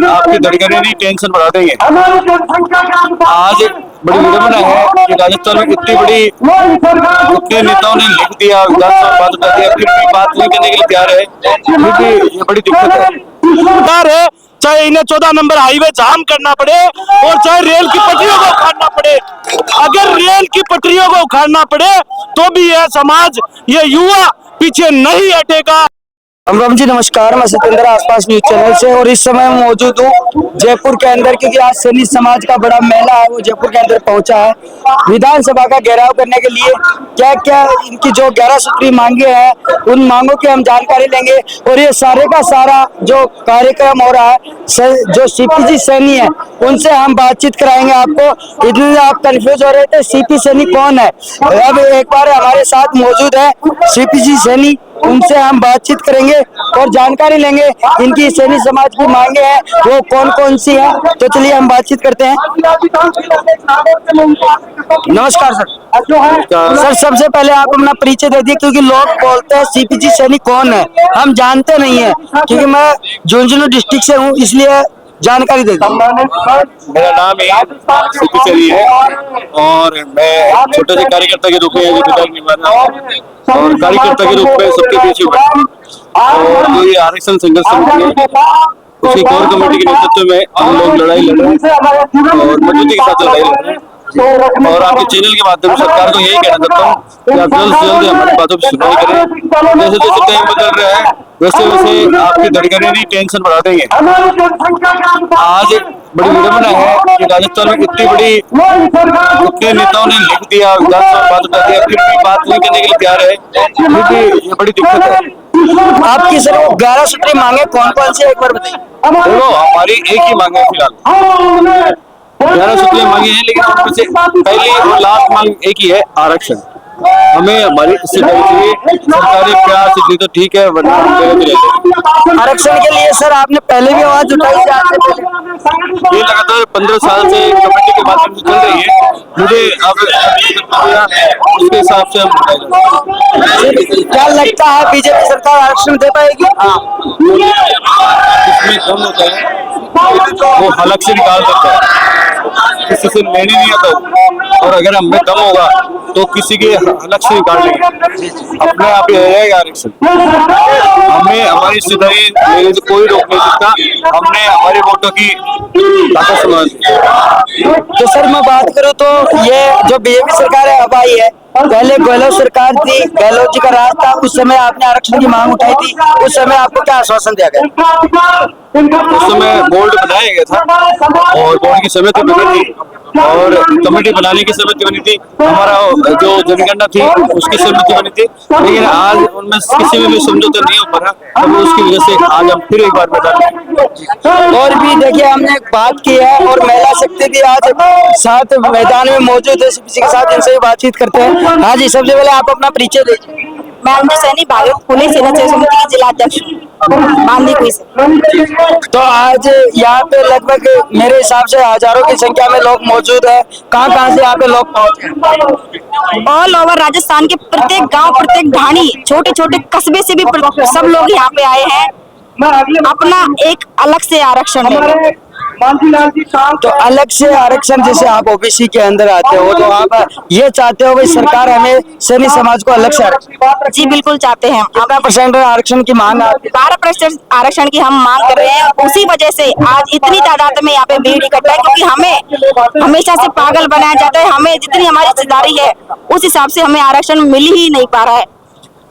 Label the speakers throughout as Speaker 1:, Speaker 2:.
Speaker 1: आपकी धड़कनें नहीं टेंशन बढ़ा देंगे। आज बड़ी विडंबना है कि राजस्थान में इतनी बड़ी इतने नेताओं ने लिख दिया, विधानसभा बात उठा दिया, फिर भी बात नहीं करने के लिए तैयार है, फिर भी ये बड़ी दिक्कत है।
Speaker 2: चाहे इन्हें 14 नंबर हाईवे जाम करना पड़े और चाहे रेल की पटरियों को उखाड़ना पड़े, अगर रेल की पटरियों को उखाड़ना पड़े तो भी यह समाज, ये युवा पीछे नहीं हटेगा।
Speaker 3: राम जी, नमस्कार। मैं सत्येंद्र आसपास न्यूज चैनल से, और इस समय मौजूद हूँ जयपुर के अंदर, क्योंकि आज सैनी समाज का बड़ा मेला है वो जयपुर के अंदर पहुंचा है विधानसभा का घेराव करने के लिए। क्या क्या इनकी जो 11 सूत्री मांगे हैं, उन मांगों की हम जानकारी लेंगे, और ये सारे का सारा जो कार्यक्रम हो रहा है, जो सीपीजी सैनी है उनसे हम बातचीत कराएंगे आपको। इतने आप कंफ्यूज हो रहे थे सीपी सैनी कौन है, अब एक बार हमारे साथ मौजूद है सीपीजी सैनी, उनसे हम बातचीत करेंगे और जानकारी लेंगे इनकी सैनी समाज की मांगे हैं वो कौन कौन सी है। तो चलिए हम बातचीत करते हैं। नमस्कार सर। सर, सबसे पहले आप अपना परिचय दे दिए, क्योंकि लोग बोलते हैं सीपीजी सैनी कौन है, हम जानते नहीं है, क्योंकि मैं झुंझुनू डिस्ट्रिक्ट से हूँ, इसलिए जानकारी दे दीजिए।
Speaker 1: मेरा नाम सीपी सैनी है और मैं छोटे से कार्यकर्ता के रूप में विधायक निभा रहा हूँ, और कार्यकर्ता के रूप में सबके पीछे और जो ये आरक्षण संघर्ष समिति है उसकी कोर कमेटी के नेतृत्व में हम लोग लड़ाई लड़ रहे हैं और मजबूती के साथ लड़ाई लड़ रहे हैं। और आपके चैनल के माध्यम से सरकार को यही कहना चाहता हूँ कि आप जल्द से जल्द हमारी बातों की सुनवाई करें। जैसे जैसे टाइम बदल रहा है वैसे वैसे आपकी धड़कनें नहीं टेंशन बढ़ा देंगे। आज बड़ी विडंबना है कि राजस्थान में इतनी बड़ी इतने नेताओं ने लिख दिया, विधानसभा बात उठा दिया, फिर भी बात नहीं करने के लिए तैयार है, फिर भी ये बड़ी दिक्कत है।
Speaker 3: आपकी सर 11 सूत्री मांगे कौन कौन सी, एक बार बताइए।
Speaker 1: देखो, हमारी एक ही मांग है फिलहाल, 11 सूत्रें मांगे हैं, लेकिन उनमें से पहली और लास्ट मांग एक ही है, आरक्षण। हमें हमारी हिस्सेदारी चाहिए, सरकारी प्यार से दी तो ठीक है, वरना
Speaker 3: आरक्षण के लिए सर आपने पहले भी आवाज उठाई थी, आज से पहले
Speaker 1: ये लगातार 15 साल से कमेटी के माध्यम से चल रही है। मुझे अब उसके हिसाब से हम
Speaker 3: क्या लगता है बीजेपी सरकार आरक्षण दे पाएगी?
Speaker 1: इसमें दम होता है वो हलक से निकाल सकता है, किसी से लेने नहीं आता, और अगर हमें दम होगा तो किसी के हलक से निकाल लेंगे, अपने आप ही हो जाएगा आरक्षण। हमें हमारी हिस्सेदारी लेने से कोई रोक नहीं सकता, हमने हमारे वोटों की ताकत समझ।
Speaker 3: तो सर मैं बात करूं तो ये जो बीजेपी सरकार है अब आई है, पहले गहलोत सरकार थी, गहलोत जी का राज था, उस समय आपने आरक्षण की मांग उठाई थी, उस समय आपको क्या आश्वासन दिया गया?
Speaker 1: उस समय बोर्ड बनाया गया था और बोर्ड की समिति बनी थी और कमेटी बनाने की समिति बनी थी, हमारा जो जनगणना थी उसकी समिति बनी थी, लेकिन आज उनमें किसी में भी समझौता नहीं हो पा रहा, तो उसकी वजह से आज हम फिर एक बार मैदान।
Speaker 3: और भी देखिए हमने बात की है, और महिला शक्ति भी आज साथ मैदान में मौजूद है, किसी के साथ इनसे भी बातचीत करते हैं। हाँ जी, सबसे पहले आप अपना परिचय दीजिए।
Speaker 4: मैं अंजू सैनी, भागलपुर पुणे सेवा समिति की जिला अध्यक्ष बांदीकुई से।
Speaker 3: तो आज यहाँ पे लगभग मेरे हिसाब से हजारों की संख्या में लोग मौजूद है। कहाँ से यहाँ पे लोग पहुँचे?
Speaker 4: ऑल ओवर राजस्थान के प्रत्येक गांव, प्रत्येक ढाणी, छोटे छोटे कस्बे से भी सब लोग यहाँ पे आए हैं अपना एक अलग से आरक्षण लेने।
Speaker 3: तो अलग से आरक्षण, जैसे आप ओबीसी के अंदर आते हो, तो आप ये चाहते हो भाई सरकार हमें सैनी समाज को अलग से आरक्षण?
Speaker 4: जी बिल्कुल चाहते हैं।
Speaker 3: 12% आरक्षण की मांग,
Speaker 4: 12% आरक्षण की हम मांग कर रहे हैं, उसी वजह से आज इतनी तादाद में यहाँ पे भीड़ इकट्ठा है, क्योंकि हमें हमेशा से पागल बनाया जाता है, हमें जितनी हमारी हिस्सेदारी है उस हिसाब से हमें आरक्षण मिल ही नहीं पा रहा है।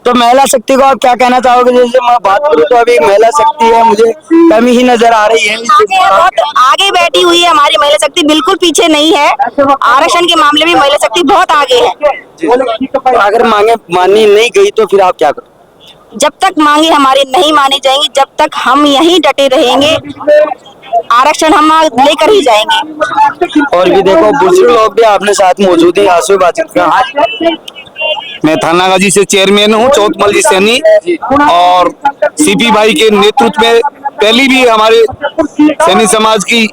Speaker 3: तो महिला शक्ति को आप क्या कहना चाहोगे? जैसे मैं बात करूं तो अभी महिला शक्ति है, मुझे कमी ही नजर आ रही है।
Speaker 4: बहुत आगे बैठी हुई है हमारी महिला शक्ति, बिल्कुल पीछे नहीं है। आरक्षण के मामले में महिला शक्ति बहुत आगे है।
Speaker 3: अगर मांगे मानी नहीं गई तो फिर आप क्या करोगे?
Speaker 4: जब तक मांगे हमारी नहीं मानी जाएंगी, जब तक हम यहीं डटे रहेंगे, आरक्षण हम लेकर ही जाएंगे।
Speaker 3: और भी देखो बुजुर्ग लोग भी आपने साथ मौजूद है, आंसू बातचीत का।
Speaker 5: मैं थानागाजी से चेयरमैन हूँ चौथमल्ली सैनी, और सीपी भाई के नेतृत्व में पहली भी हमारे सैनी समाज की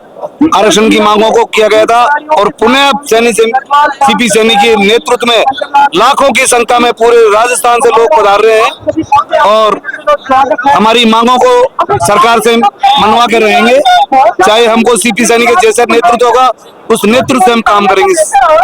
Speaker 5: आरक्षण की मांगों को किया गया था और पुनः सीपी सैनी के नेतृत्व में लाखों की संख्या में पूरे राजस्थान से लोग पधार रहे हैं और हमारी मांगों को सरकार से मनवा कर रहेंगे। चाहे हमको सीपी सैनी के जैसा नेतृत्व होगा उस नेतृत्व से हम काम करेंगे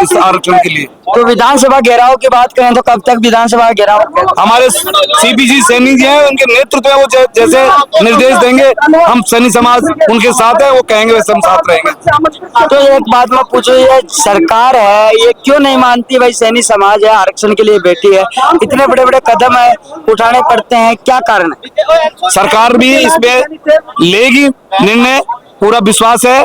Speaker 5: इस आरक्षण के लिए।
Speaker 3: तो विधानसभा घेराव की बात करें तो कब तक विधानसभा घेराव?
Speaker 5: हमारे सीपीजी सैनी जी हैं, उनके नेतृत्व में वो जैसे निर्देश देंगे हम सैनी समाज उनके साथ है, वो कहेंगे वैसे हम साथ रहेंगे।
Speaker 3: तो एक बात मैं पूछूं, ये सरकार है ये क्यों नहीं मानती भाई सैनी समाज है आरक्षण के लिए बैठी है, इतने बड़े बड़े कदम है उठाने पड़ते हैं, क्या कारण है?
Speaker 5: सरकार भी इसमें लेगी निर्णय, पूरा विश्वास है,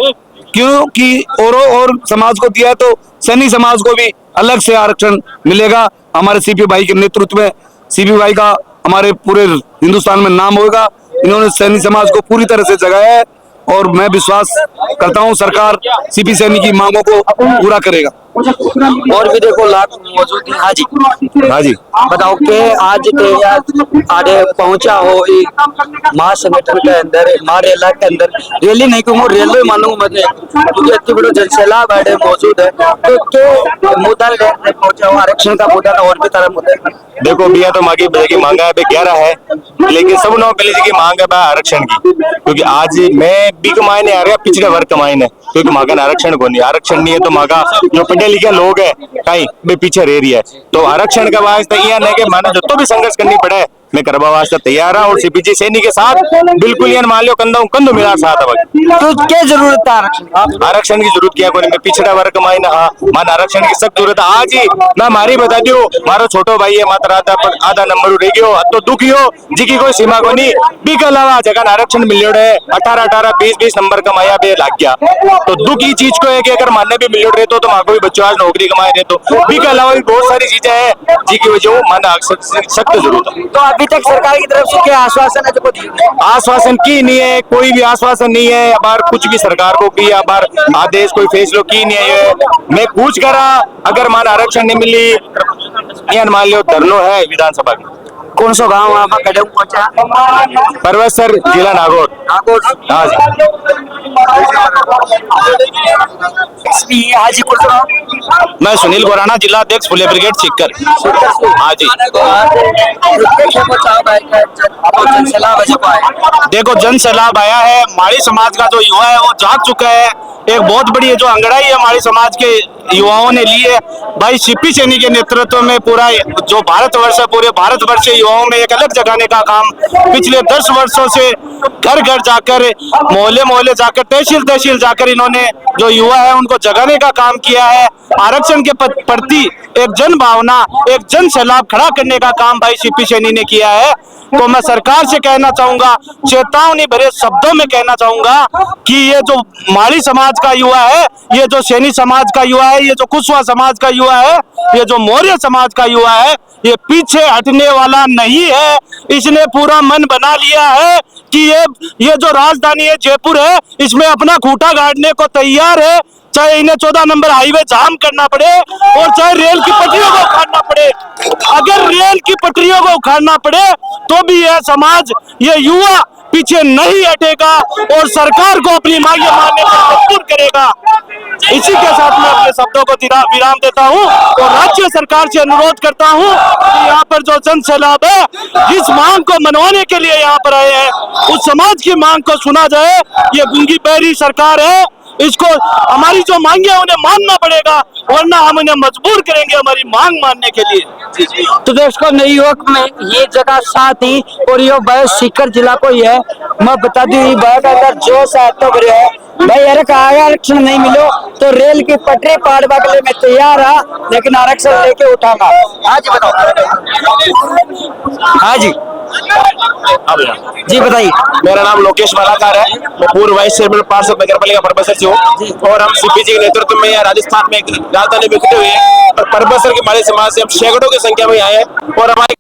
Speaker 5: क्योंकि और समाज को दिया तो सैनी समाज को भी अलग से आरक्षण मिलेगा। हमारे सीपी भाई के नेतृत्व में सीपी भाई का हमारे पूरे हिंदुस्तान में नाम होगा। इन्होंने सैनी समाज को पूरी तरह से जगाया है और मैं विश्वास करता हूं सरकार सीपी सैनी की मांगों को पूरा करेगा।
Speaker 3: और भी देखो लाख मौजूद है। हाँ जी,
Speaker 5: हाँ जी,
Speaker 3: बताओ कि आज आगे पहुंचा हो महासंगठन के अंदर, महारेला के अंदर, रैली नहीं कहूँगा रेलवे मानूंगा मैं, क्योंकि इतनी बड़ी जनसैलाब है मौजूद है, तो क्या मुद्दा लेकर पहुंचा हो आरक्षण का मुद्दा का और भी तरह मुद्दा?
Speaker 1: देखो भैया तो मांगी की मांगा है 11 है, लेकिन सब नौ पहले की मांग है आरक्षण की, क्योंकि आज मैं भी कमाने आ रहा पिछड़े वर्ग कमाने, क्योंकि मांगा आरक्षण को नहीं, आरक्षण नहीं है तो मांगा जो पढ़े लिखे लोग है कहीं भी पीछे रह रही है। तो आरक्षण का वास्ते यह नहीं कि मानो जो तो भी संघर्ष करनी पड़े मैं करवा वास्ते तैयार हूँ और सीपीजी सैनी के साथ बिल्कुल ये मान लो कंधों मिला साथ है।
Speaker 3: तो क्या जरूरत है
Speaker 1: आरक्षण की जरूरत क्या कोई, मैं पिछड़ा वर्ग कमाई ना मान आरक्षण की सख्त जरूरत है। आज ही मैं हमारी बता दू मारो छोटो भाई है मात्र आधा नंबर रह गयो तो दुखी हो जी की कोई सीमा को नहीं बी के अलावा जगह आरक्षण मिलियो है 18 20 नंबर कमाया बे लाग गया, तो दुख की चीज को है कि अगर मानने भी मिलियो रहे तो माँ को भी बच्चों आज नौकरी कमाए रहे तो बी के अलावा भी बहुत सारी चीजें हैं जी की वजह माना सख्त जरूरत है।
Speaker 3: तो अभी तक सरकार की तरफ से क्या आश्वासन है जो
Speaker 1: आश्वासन की नहीं है, कोई भी आश्वासन नहीं है, अब कुछ भी सरकार को की अब आदेश कोई फैसलो की नहीं है। मैं पूछ करा अगर मान आरक्षण नहीं मिली मान लियो धरनो है विधानसभा की।
Speaker 3: कौन सा गाँव वहाँ पर कदम पहुँचा?
Speaker 1: परवसर जिला नागौर। हाँ
Speaker 3: जी, हाजीपुर से
Speaker 1: मैं सुनील गोराना जिला अध्यक्ष फुले ब्रिगेड सीकर। हाँ जी, देखो जन सैलाब आया है, माड़ी समाज का जो युवा है वो जाग चुका है। एक बहुत बड़ी जो अंगड़ाई है हमारे समाज के युवाओं ने ली है भाई सीपी सैनी के नेतृत्व में। पूरा जो भारतवर्ष है पूरे भारतवर्ष के युवाओं में एक अलग जगाने का काम पिछले 10 वर्षों से घर घर जाकर मोहल्ले मोहल्ले जाकर तहसील तहसील जाकर इन्होंने जो युवा है उनको जगाने का काम किया है। आरक्षण के प्रति एक जन भावना एक जन सैलाब खड़ा करने का काम भाई सीपी सैनी ने किया है। तो मैं सरकार से कहना चाहूंगा, चेतावनी भरे शब्दों में कहना चाहूंगा कि ये जो माली समाज का युवा है, ये जो सैनी समाज का युवा है, ये जो कुशवाहा समाज का युवा है, ये जो मौर्य समाज का युवा है, ये पीछे हटने वाला नहीं है। इसने पूरा मन बना लिया है कि ये जो राजधानी है जयपुर है इसमें अपना खूंटा गाड़ने को तैयार है, चाहे इन्हें 14 नंबर हाईवे जाम करना पड़े और चाहे रेल की पटरियों को उखाड़ना पड़े। अगर रेल की पटरियों को उखाड़ना पड़े तो भी यह समाज ये युवा पीछे नहीं हटेगा और सरकार को अपनी मांगे मानने पर मजबूर करेगा। इसी के साथ मैं अपने शब्दों को विराम देता हूं और राज्य सरकार से अनुरोध करता हूं कि यहाँ पर जो जन सैलाब है जिस मांग को मनवाने के लिए यहाँ पर आए हैं उस समाज की मांग को सुना जाए। ये गूंगी बहरी सरकार है, इसको हमारी जो मांगे उन्हें मानना पड़ेगा वरना हम उन्हें मजबूर करेंगे हमारी मांग मानने के लिए।
Speaker 3: तो दोस्तों न्यूयॉर्क में ये जगह साथ ही और ये बय सीकर जिला को ही है। मैं बता दूं ये बय का अंदर जोश है तो बड़े है भाई यार का आरक्षण नहीं मिलो तो रेल की पटरी पाड़वा के लिए मैं तैयार है, लेकिन आरक्षण लेके उठाऊंगा। हाँ जी बताओ। हाँ जी जी बताइए।
Speaker 1: मेरा नाम लोकेश मालाकार है, मैं पूर्व वाइस चेयरमैन पार्षद नगर पालिका परबसर से हूँ और हम सीपीजी के नेतृत्व में यहाँ राजस्थान में राजधानी में इकट्ठे हुए हैं और परबसर के माली समाज से हम सैकड़ों की संख्या में आए हैं और हमारी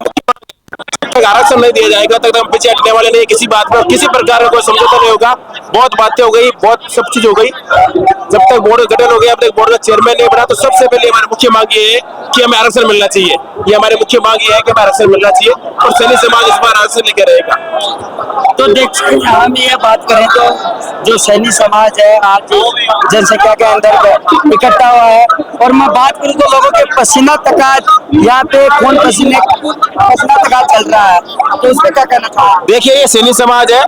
Speaker 6: तक आरक्षण नहीं दिया जाएगा तब तक हम पीछे हटने वाले नहीं। किसी बात पर किसी प्रकार का कोई समझौता नहीं होगा। बहुत बातें हो गई, बहुत सब चीज हो गई। जब तक बोर्ड गठन हो गया, अब तक बोर्ड का चेयरमैन नहीं बना, तो सबसे पहले हमारी मुख्य मांग ये है कि हमें आरक्षण मिलना चाहिए। ये हमारी मुख्य मांग ये है कि हमें आरक्षण मिलना चाहिए और सैनी समाज इस बार आरक्षण लेकर रहेगा।
Speaker 3: तो देखिए हम ये बात करें तो जो सैनी समाज है आज जनसंख्या के अंदर इकट्ठा हुआ है, और मैं बात करूँ तो लोगों के पसीना तकात यहाँ पे खून पसीना तकात चल रहा है, तो उस पर क्या कहना चाहोगे?
Speaker 6: देखिए ये सैनी समाज है,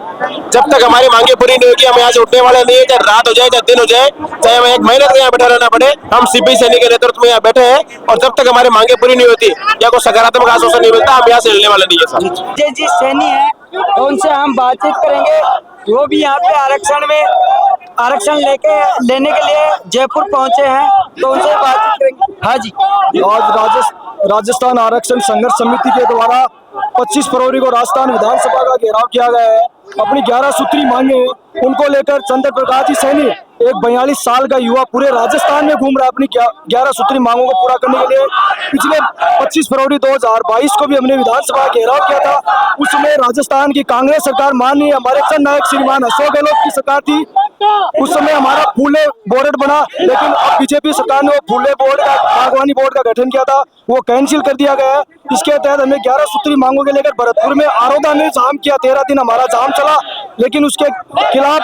Speaker 6: जब तक हमारी मांगे पूरी नहीं होगी हम यहाँ से उठने वाले नहीं है। चाहे रात हो जाए चाहे दिन हो जाए, चाहे हमें 1 महीने तक यहाँ बैठा रहना पड़े, हम सीपी सैनी के नेतृत्व में यहाँ बैठे हैं। और जब तक हमारी मांगे पूरी नहीं होती या कोई सकारात्मक आश्वासन नहीं मिलता, हम यहाँ से हिलने वाले नहीं है साहब।
Speaker 3: जी सैनी है, तो उनसे हम बातचीत करेंगे। वो भी यहाँ पे आरक्षण लेने के लिए जयपुर पहुंचे हैं, तो उनसे बातचीत करेंगे। हाँ जी।
Speaker 7: आज राजस्थान आरक्षण संघर्ष समिति के द्वारा 25 फरवरी को राजस्थान विधानसभा का घेराव किया गया है। अपनी 11 सूत्री मांगे उनको लेकर चंद्र प्रकाश जी सैनी, एक 42 साल का युवा, पूरे राजस्थान में घूम रहा है अपनी 11 सूत्री मांगों को पूरा करने के लिए। पिछले 25 फरवरी 2022 को भी हमने विधानसभा का घेराव किया था। उस समय राजस्थान की कांग्रेस सरकार माननीय हमारे जननायक श्रीमान अशोक गहलोत की सरकार थी। उस समय हमारा फूले बोर्ड बना, लेकिन अब बीजेपी सरकार ने वो फूले बोर्ड का, बागवानी बोर्ड का गठन किया था, वो कैंसिल कर दिया गया है। इसके तहत हमें 11 सूत्री मांगों के लेकर भरतपुर में आरोदा ने जाम किया। 13 दिन हमारा जाम चला, लेकिन उसके खिलाफ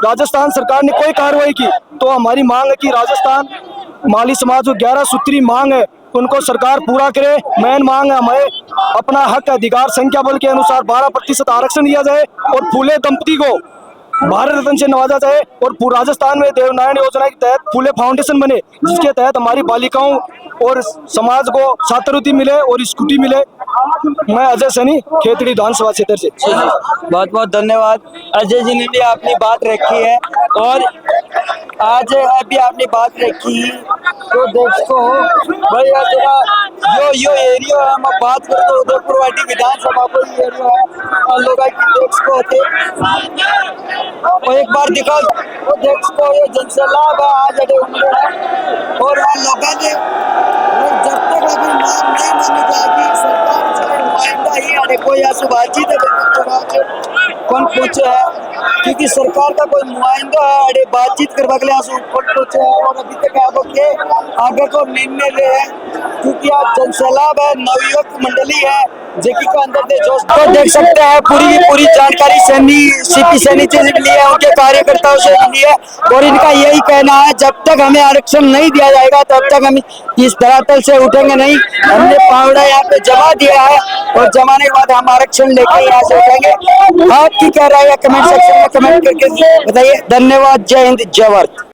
Speaker 7: राजस्थान सरकार ने कोई कार्रवाई की। तो हमारी मांग है कि राजस्थान माली समाज जो 11 सूत्री मांग है उनको सरकार पूरा करे। मेन मांग है हमें अपना हक अधिकार संख्या बल के अनुसार 12% आरक्षण दिया जाए और फूले दंपति को भारत रत्न से नवाजा जाए। और राजस्थान में देवनारायण योजना के तहत फूले फाउंडेशन बने, जिसके तहत हमारी बालिकाओं और समाज को छात्रवृत्ति मिले और स्कूटी मिले। मैं अजय सैनी, खेतड़ी विधानसभा क्षेत्र से।
Speaker 3: बहुत बहुत धन्यवाद अजय जी ने भी अपनी बात रखी है, और आज अभी आपने बात रखी तो दोस्तों भाई जो एरिया है, हम बात करें तो उदयपुर वाटी विधानसभा को एरिया है, और लोग को होते और एक बार दिखा तो देखो ये जनसैलाब आज अड़े उमड़े हैं। और लोगों ने जब तक अभी मांग नहीं मानी जाएगी सरकार से नुमाइंदा ही अरे कोई ऐसी बातचीत है कौन पूछे है, क्योंकि सरकार का कोई नुमाइंदा है अरे बातचीत करवा के लिए कौन पूछे है। और अभी तक आपको के आगे को निर्णय ले है, क्योंकि आज जनसैलाब है, नवयुवक मंडली है जेकी का अंदर दे जोश। तो देख सकते हैं पूरी जानकारी सीपी सैनी से मिली है, उनके कार्यकर्ताओं से मिली है, और इनका यही कहना है जब तक हमें आरक्षण नहीं दिया जाएगा तब तक हम इस धरातल से उठेंगे नहीं। हमने पावड़ा यहाँ पे जमा दिया है और जमाने के बाद हम आरक्षण लेके यहाँ से उठेंगे। आपकी क्या राय है कमेंट सेक्शन में कमेंट करके बताइए। धन्यवाद, जय हिंद, जय भारत।